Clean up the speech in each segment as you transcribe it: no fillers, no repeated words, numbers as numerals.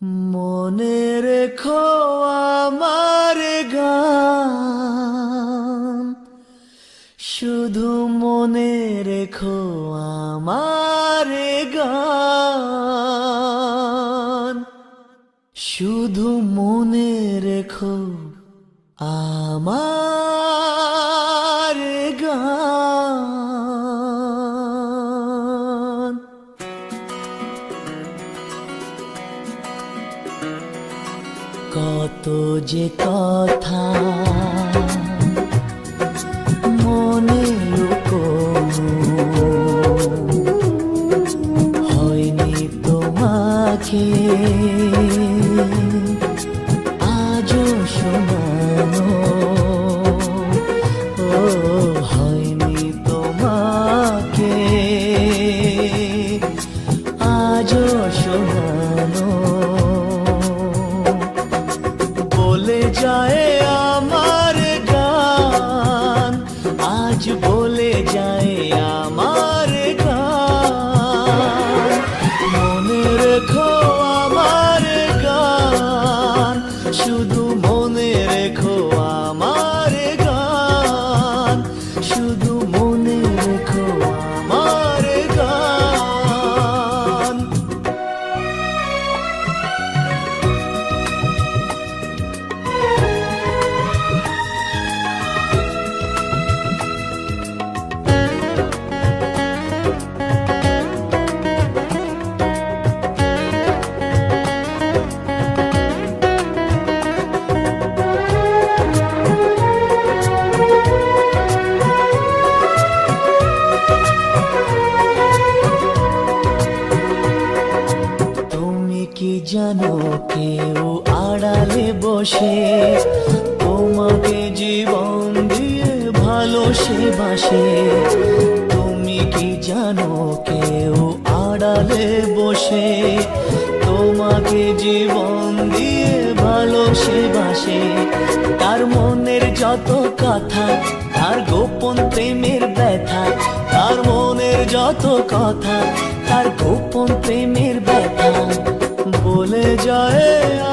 মনে রেখো আমার গান, শুধু মনে রেখো আমার গান, শুধু মনে রেখো আমার গান। কত যে কথা মনে লুকোনো, হয়নি তোমাকে আজও শোনানো, ও হয়নি তোমাকে আজও শোনানো। বলে যায় আমার গান, আজ বলে যায় আমার গান। মনে রেখো আমার গান, শুধু মনে রেখো আমার গান, শুধু মনে রেখো আমার গান। কি জানো কেউ আড়ালে বসে তোমাকে জীবন দিয়ে ভালোসে বাসে। তুমি কি জানো কেউ আড়ালে বসে তোমাকে জীবন দিয়ে ভালোসে বাসে। তার মনের যত কথা, তার গোপন প্রেমের ব্যথা, তার মনের যত কথা, তার গোপন প্রেমের ব্যথা বলে যায়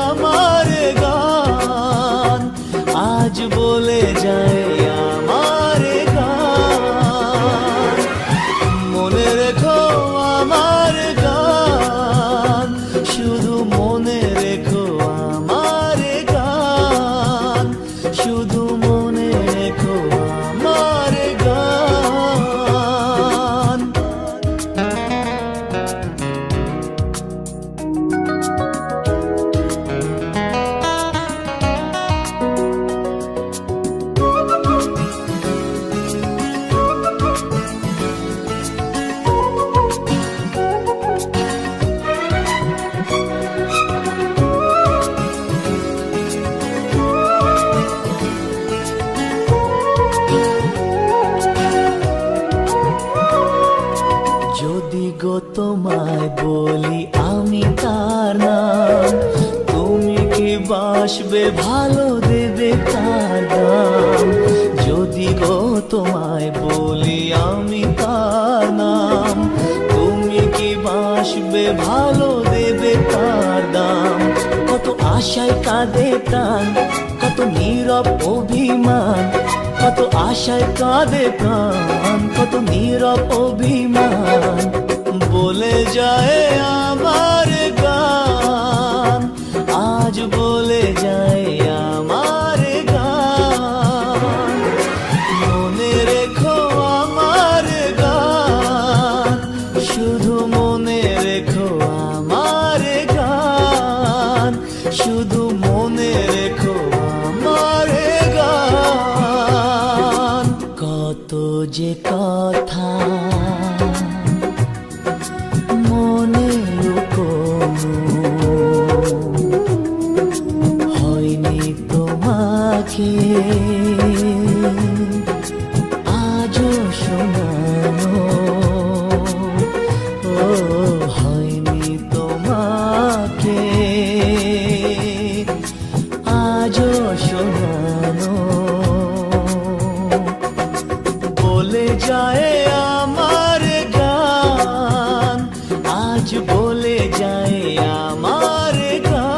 আমার গান, আজ বলে যায় আমার গান। মনে রেখো আমার গান, শুধু মনে রেখো আমার গান, শুধু মনে রেখো আমার গান। যদি গো তোমায় বলি আমি তার নাম, তুমি কি বাসবে ভালো দেবে তার দাম। যদি গো তোমায় বলি আমি তার নাম, তুমি কি বাসবে ভালো দেবে তার দাম। কত আশায় কাঁদে প্রাণ, কত নীরব অভিমান, কত আশায় কাঁদে প্রাণ, কত নীরব অভিমান বলে যায় আমার গান, আজ বলে যায় আমার গান। মনে রেখো আমার গান, শুধু মনে রেখো আমার গান, শুধু মনে রেখো আমার গান। কত যে কথা মনে লুকোনো, হয়নি তোমাকে আজও শোনানো, ও হয়নি তোমাকে আজও শোনানো। বলে যায় আমার গান, আজ বলে যায় আমার গান।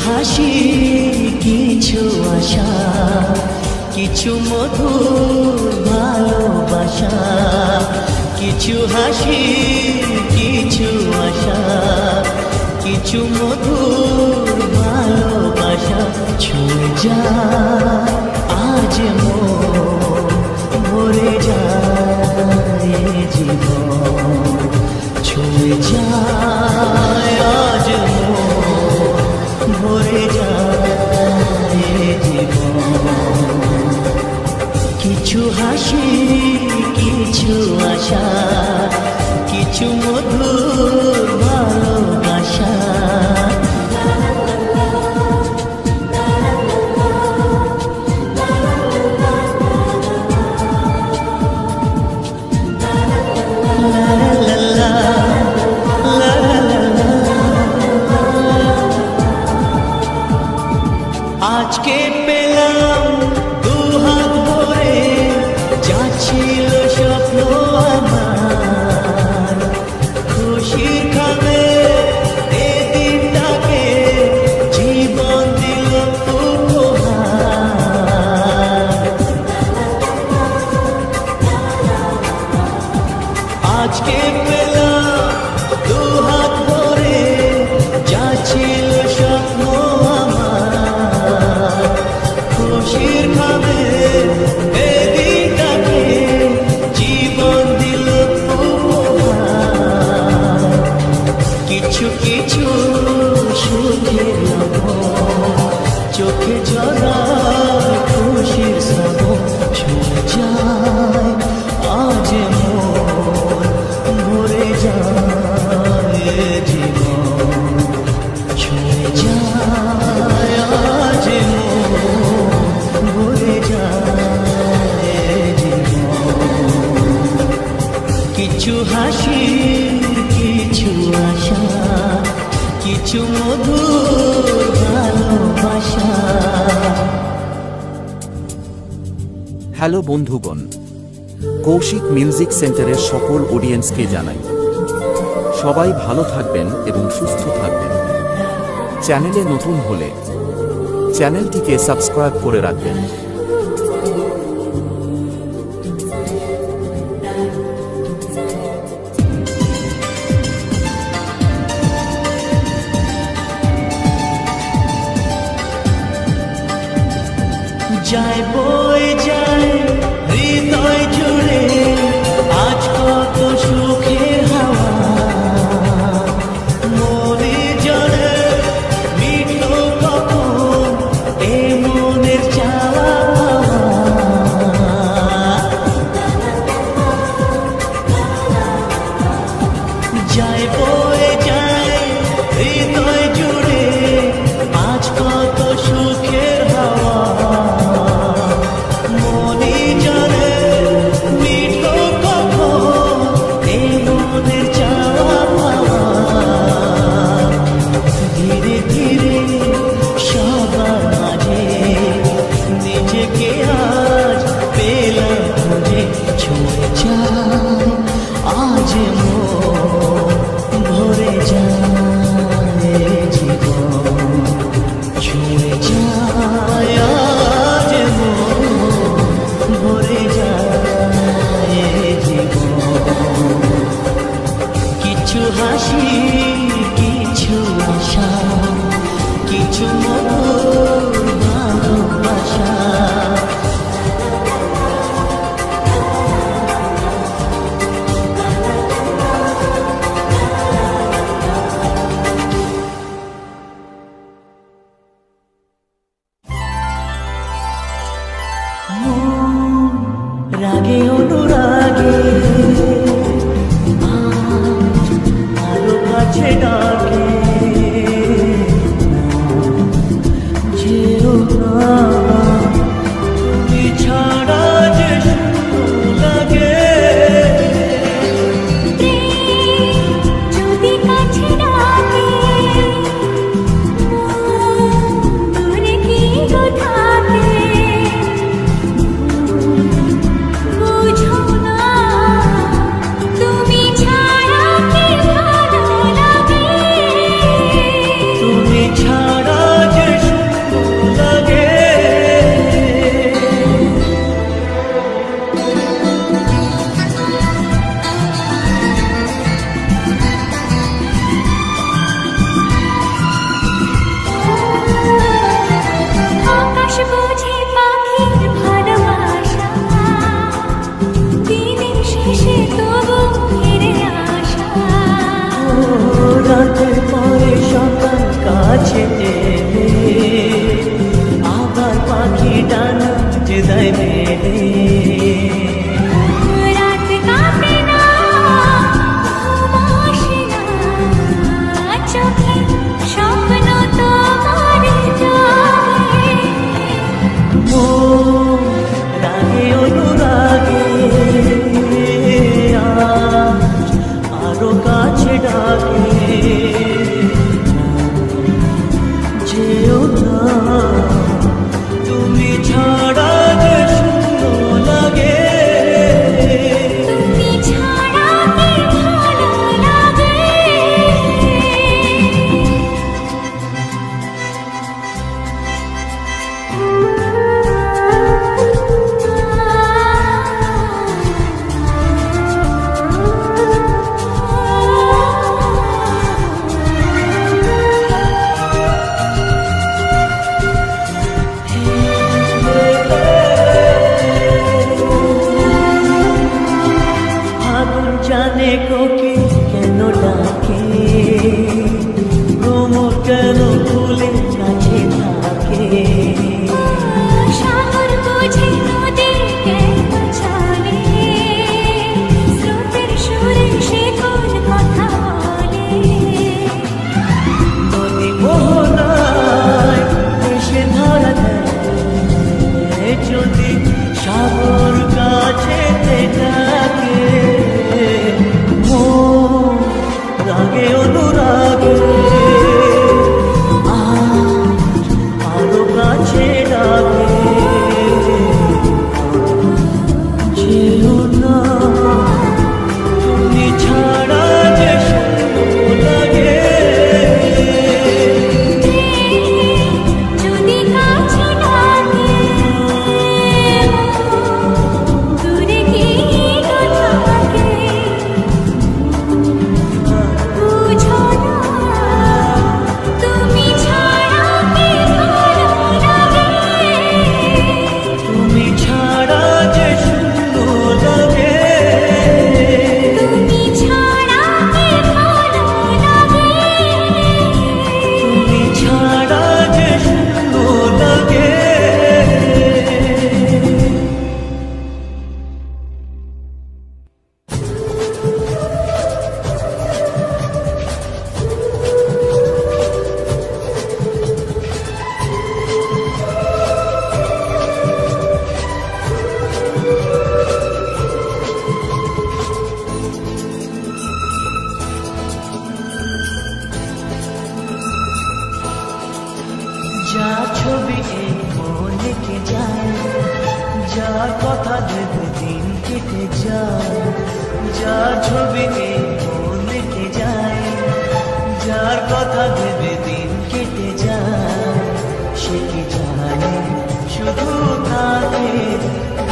হাসি কিছু আশা কিছু মধুর ভালোবাসা কিছু হাসি কিছু আশা কিছু মধুর ভালোবাসা ছুঁয়ে যায় আজ মন ভরে যায় জীবন ছুঁয়ে যায় আজ মন ভরে যায় জীবন কিছু হাসি কিছু আশা কিছু মধুর ভালোবাসা আজকে পেলাম দুহাত ভরে যা ছিল স্বপ্ন আমার খুশির খাবে এ দিনটাকে জীবন দিল উপহার আজকে পেলাম দুহাত ভরে যা ছিল স্বপ্ন খুশির খাবে এদিকে জীবন দিল উপহার কিছু কিছু সুখের চোখে ঝরায় খুশির শ্রাবণ ছুঁয়ে যায় আজ মন ভরে যায় জীবন ছুঁয়ে যায় আজ মন ভরে যায় জীবন কিছু হাসি কিছু আশা কিছু মধুর ভালোবাসা হ্যালো বন্ধুগণ, কৌশিক মিউজিক সেন্টারের সকল অডিয়েন্সকে জানাই সবাই ভালো থাকবেন এবং সুস্থ থাকবেন। চ্যানেলে নতুন হলে চ্যানেলটিকে সাবস্ক্রাইব করে রাখবেন। যায় বয়ে যায় হৃদয় জুড়ে আজ কত সুখের হাওয়া মনে জলে মিটলো কখন এ মনের চাওয়া যায় বয়ে যায় হৃদয় জুড়ে আজ কত সুখের হাওয়া আজ মন ভরে যায় জীবন ছুঁয়ে যায় আজ মন ভরে যায় জীবন কিছু হাসি কিছু আশা কিছু মধুর ভালোবাসা রাগে অনুরাগে আজ আরো কাছে ডাকে যেও না তুমি ছাড়া যে শুধু লাগে যদি কাছে ডাকে দূরে কি গো থাকে বুঝো না যদি সাগর কাছে ডাকে, মন রাগে অনুরাগে আজ আরো কাছে ডাকে। যেও না, তুমি ছাড়া যে শূন্য লাগে। যদি কাছে ডাকে দূরে কি থাকে বুঝো না, তুমি ছাড়া কি ভালো লাগে। তুমি ছাড়া যে শূন্য লাগে। তুমি ছাড়া কি ভালো লাগে। তুমি ছাড়া যে শূন্য লাগে। যা ছবি এই মনে কে যায়, যার কথা ভেবে দিন কেটে যায়। যা ছবি এই মনে কে যায়, যার কথা ভেবে দিন কেটে যায়। সে কি জানে শুধু তাকে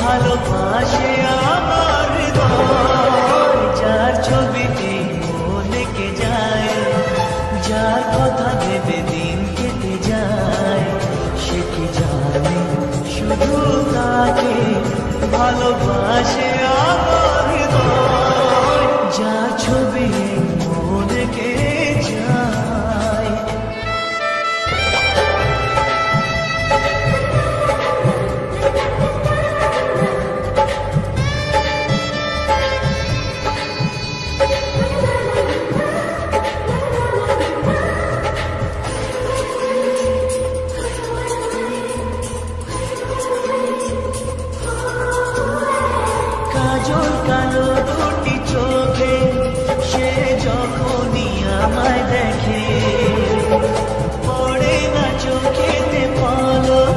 ভালোবাসে আমার হৃদয়। যার ছবি এই মনে কে যায়, যার কথা ভেবে দিন কেটে যায়। সে কি জানে শুধু তাকে ভালোবাসে আমার হৃদয়। যার ছবি মনে কে যায়। কাজল কালো দুটি চোখে সে যখনই আমায় দেখে, পড়ে না চোখেতে পলক,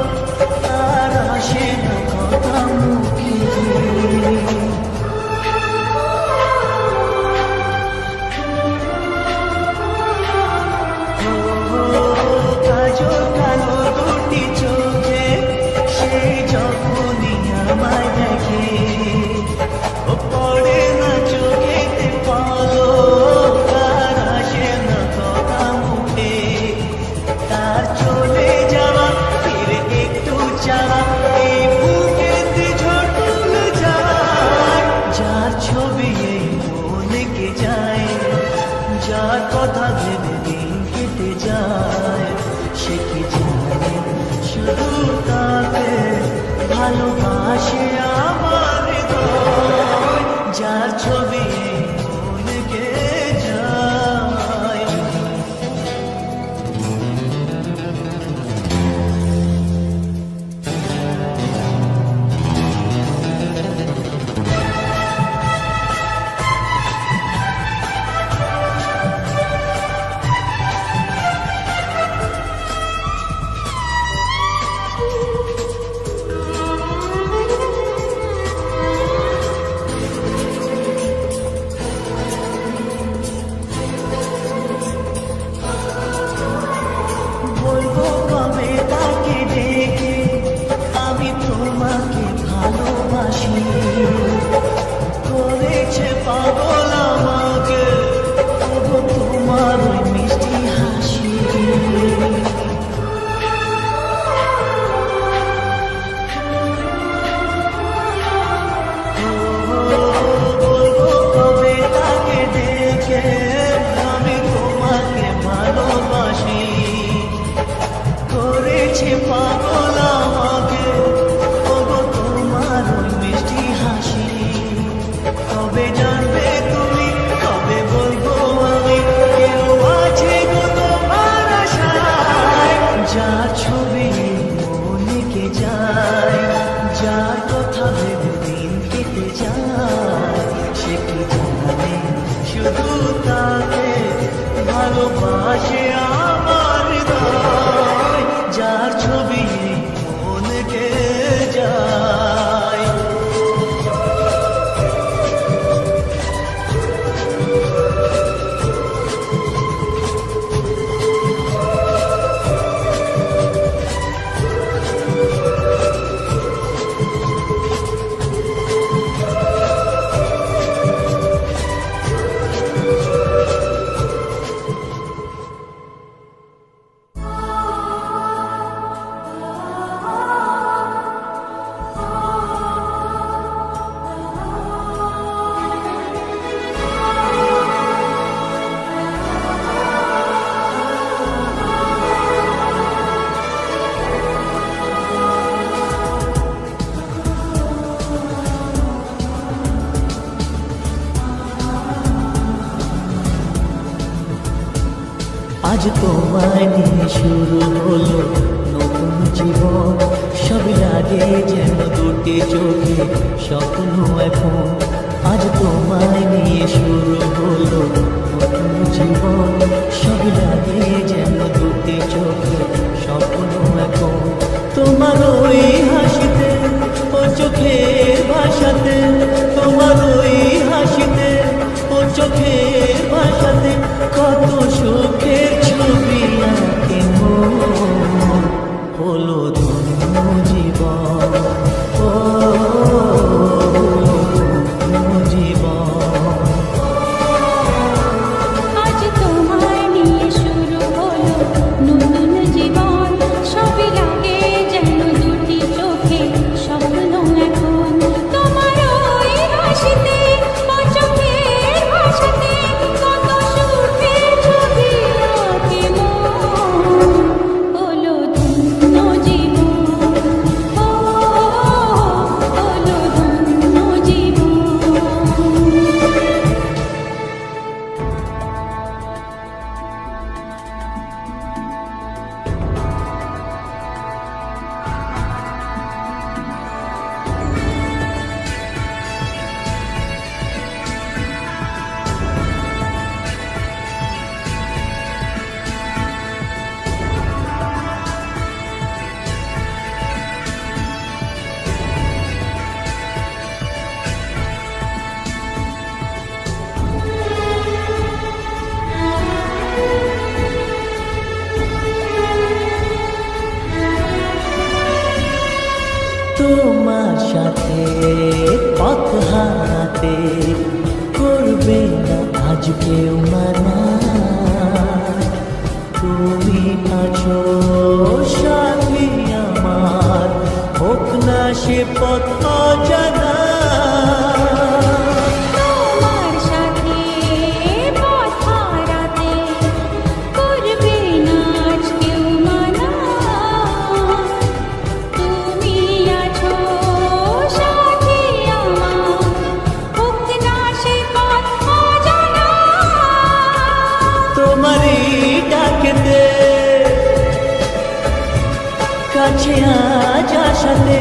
তার আসে না কথা মুখে। কাজল কালো দুটি চোখে সে যখনই আমায় দেখে, পড়ে না চোখেতে পলক, তার আসে না কথা মুখে। তার চলে যাওয়া ফিরে একটু চাওয়া এই বুকেতে ঝড় যায়। যার ছবি এই মনে কে যায়, যার কথা ভেবে দিন কেটে যায়। সে কি জানে শুধু তাকে ভালোবাসে আমার হৃদয়। যার ছবি মনে কে যায়। আজ তোমায় নিয়ে শুরু হলো নতুন জীবন, সব লাগে যেন দুটি চোখে স্বপ্ন এখন। আজ তোমায় নিয়ে শুরু হলো নতুন জীবন, সব লাগে যেন দুটি চোখে স্বপ্ন এখন। তোমার ওই হাসিতে ও চোখের ভাষাতে, তোমার ওই হাসিতে ও চোখের ভাষাতে কত সুখের ছবি আঁকে মন। হলো ধন্য জীবন, ও ধন্য জীবন। আজ তোমায় নিয়ে শুরু হলো নতুন জীবন, সবই লাগে যেন দুটি চোখে স্বপ্ন এখন। তোমার ওই হাসিতে ও চোখের ভাষাতে কত সুখের ছবি আঁকে মন। হলো ধন্য জীবন, ও হলো ধন্য জীবন। তোমার সাথে পথ হারাতে করবে না আজ কেউ মানা। তুমি আছো সাথী আমার, হোক না সে পথ অজানা। তোমার সাথে পথ হারাতে করবে না আজ কেউ মানা। তুমি আছো সাথী আমার, হোক না সে পথ অজানা। তোমারই ডাকেতে কাছে আজ আসাতে,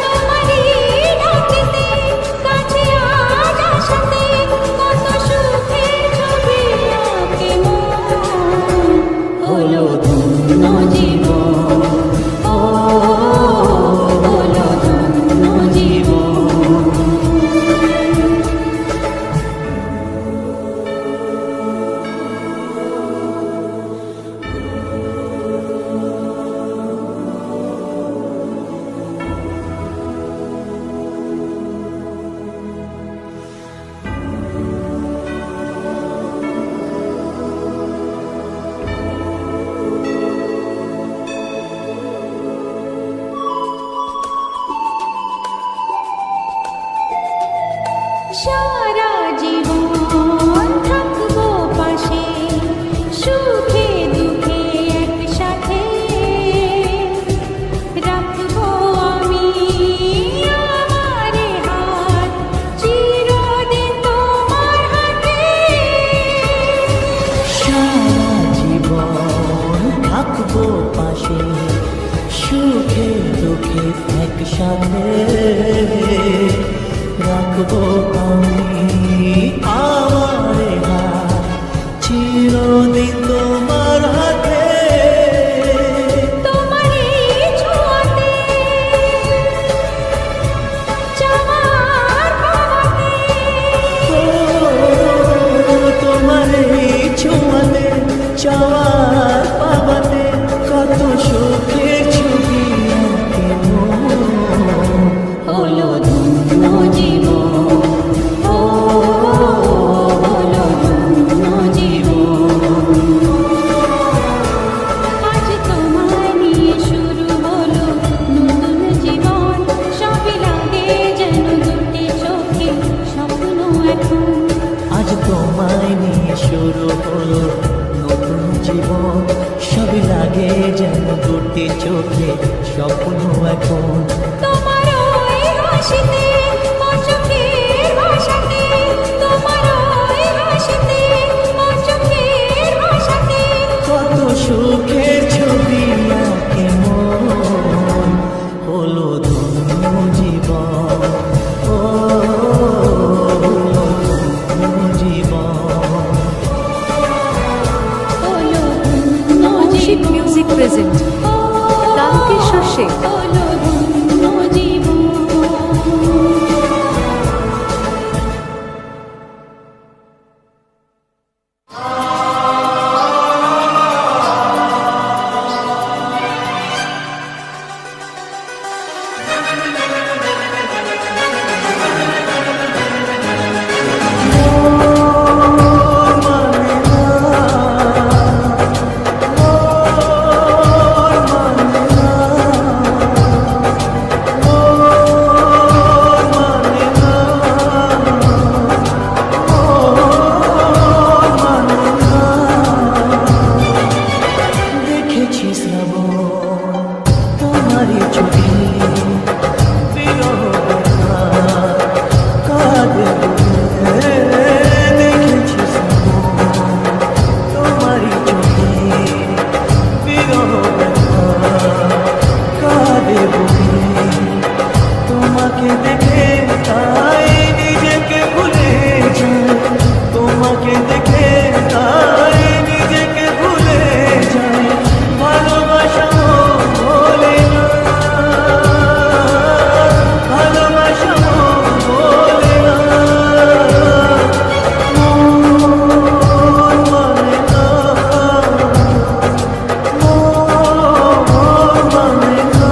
তোমারই ডাকেতে কাছে আজ আসাতে কত সুখের ছবি আঁকে মন। হলো ধন্য জীবন, ও হলো ধন্য জীবন। সারা জীবন থাকবো পাশে, সুখে দুঃখে একসাথে রাখবো আমি আমার হাত চিরদিন তোমার হাতে। সারা জীবন থাকবো পাশে, সুখে দুঃখে একসাথে রাখবো আমি আমার হাত চিরদিন তোমার হাতে। তোমার এই ছোঁয়াতে চাওয়ার পাওয়াতে, তোমার এই ছোঁয়াতে চাওয়ার পাবাতে কত সুখের ছবি আঁকে মন। হলো ধন্য জীবন, ও হলো ধন্য জীবন। আজ তোমায় নিয়ে শুরু হলো নতুন জীবন, সবই লাগে যেন দুটি চোখে স্বপ্ন এখন। আজ তোমায় নিয়ে শুরু হলো নতুন জীবন, সবই লাগে যেন দুটি চোখে স্বপ্ন এখন। তোমার ওই হাসিতে ও চোখের ভাষাতে, তোমার ওই হাসিতে ও ভালোবেসে। হলো ধন্য জীবন। দেখেছি শ্রাবণ তোমারই চোখে বিরহ ব্যথা কাঁদে বলে। দেখেছি শ্রাবণ তোমারই চোখে বিরহ ব্যথা কাঁদে বলে। তোমাকে দেখে তাই নিজেকে ভুলে যাই, তোমাকে দেখে তাই নিজেকে ভুলে যাই। ভালোবাসা বলে না, ভালোবাসা বলে না, মন মানে না, মন মানে না,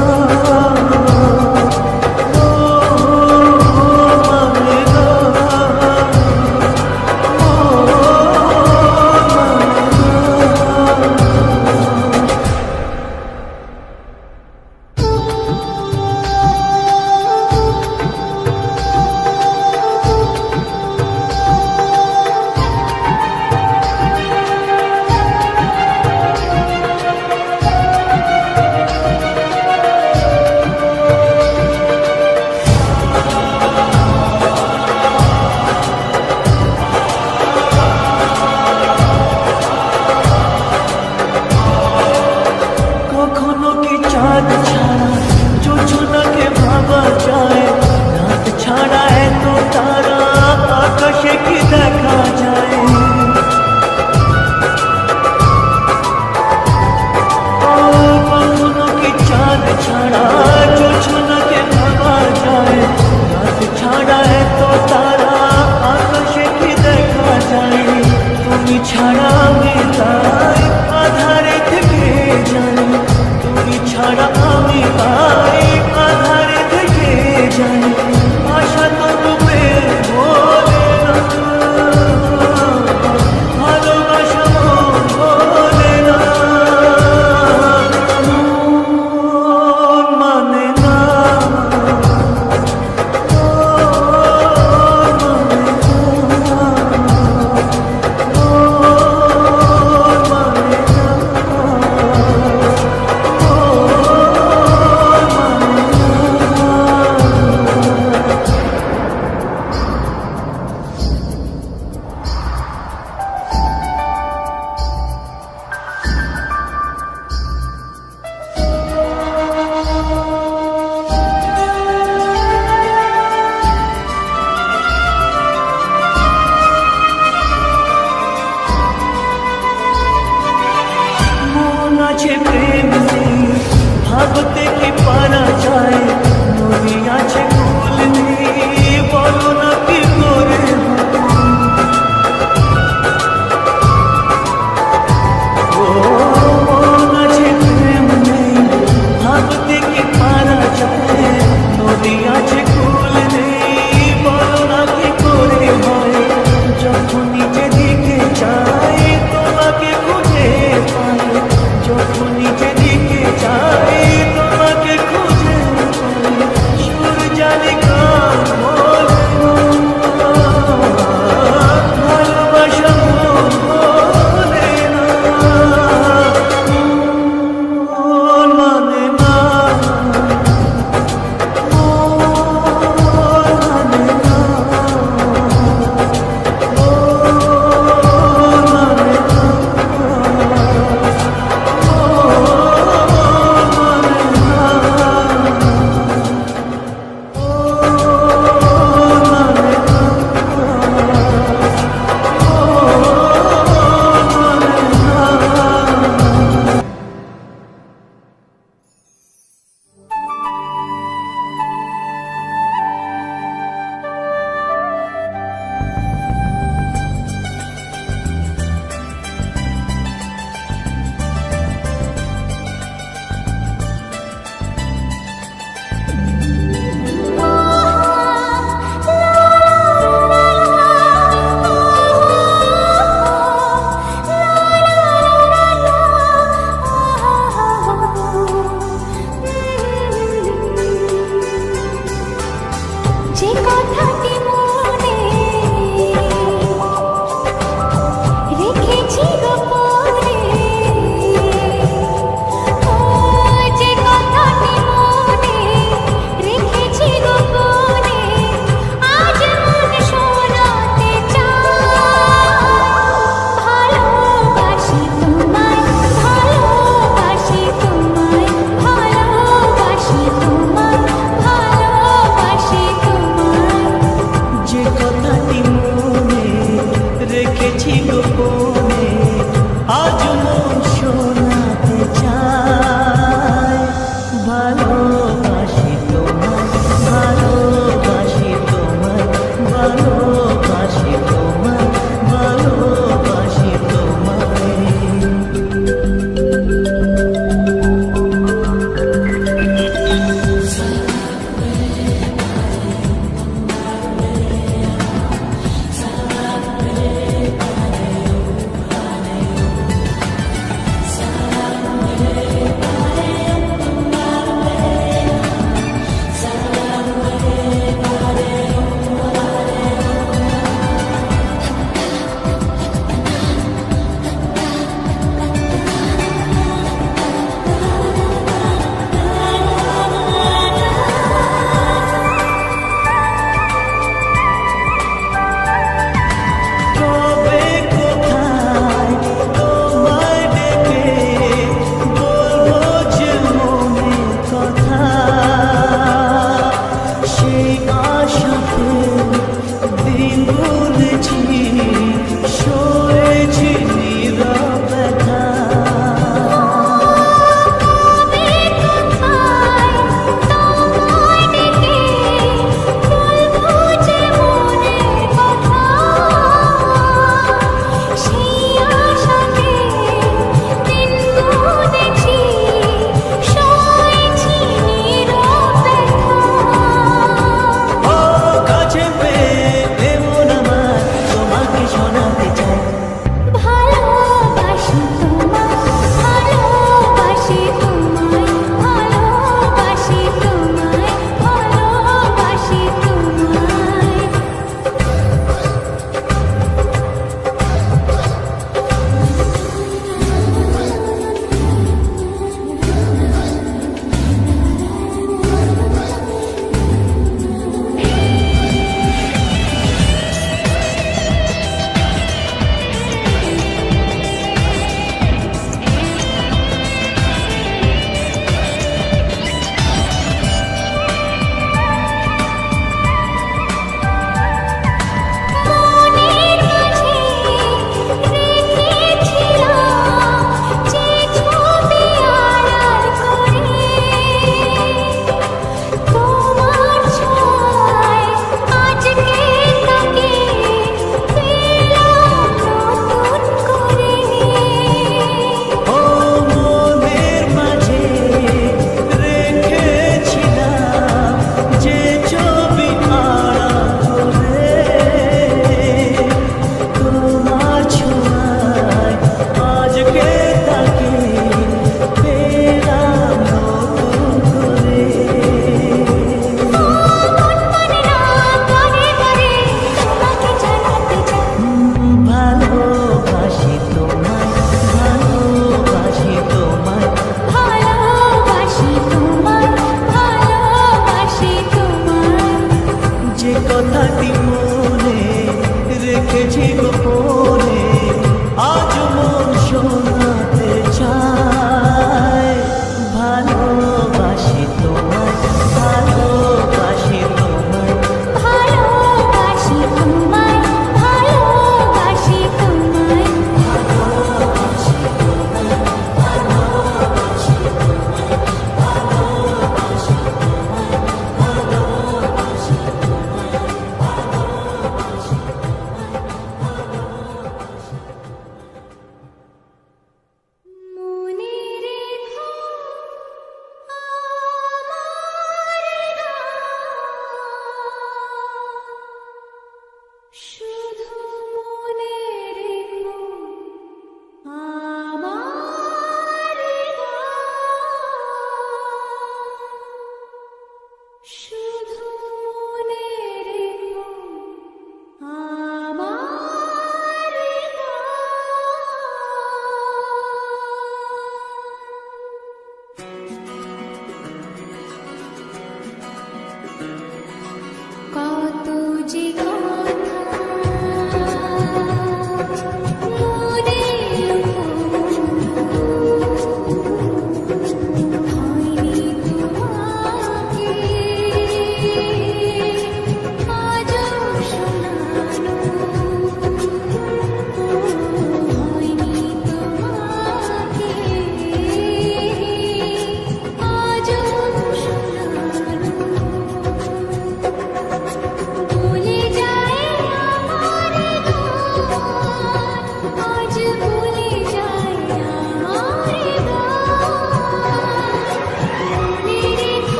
কখনো কি চাঁদ ছাড়া যোজনাকে ভাবা যায়? রাত ছাড়া এত তারা আকাশে কি দেখা যায়? কখনো কি চাঁদ ছাড়া যোজনাকে ভাবা যায়? রাত ছাড়া এত তারা আকাশে কি দেখা যায়? তুমি ছাড়া আমি তাই আধারে থেকে যাই, তুমি ছাড়া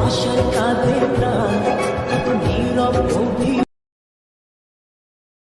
আশার কাঁধে প্রাণ, নীরব অভিমান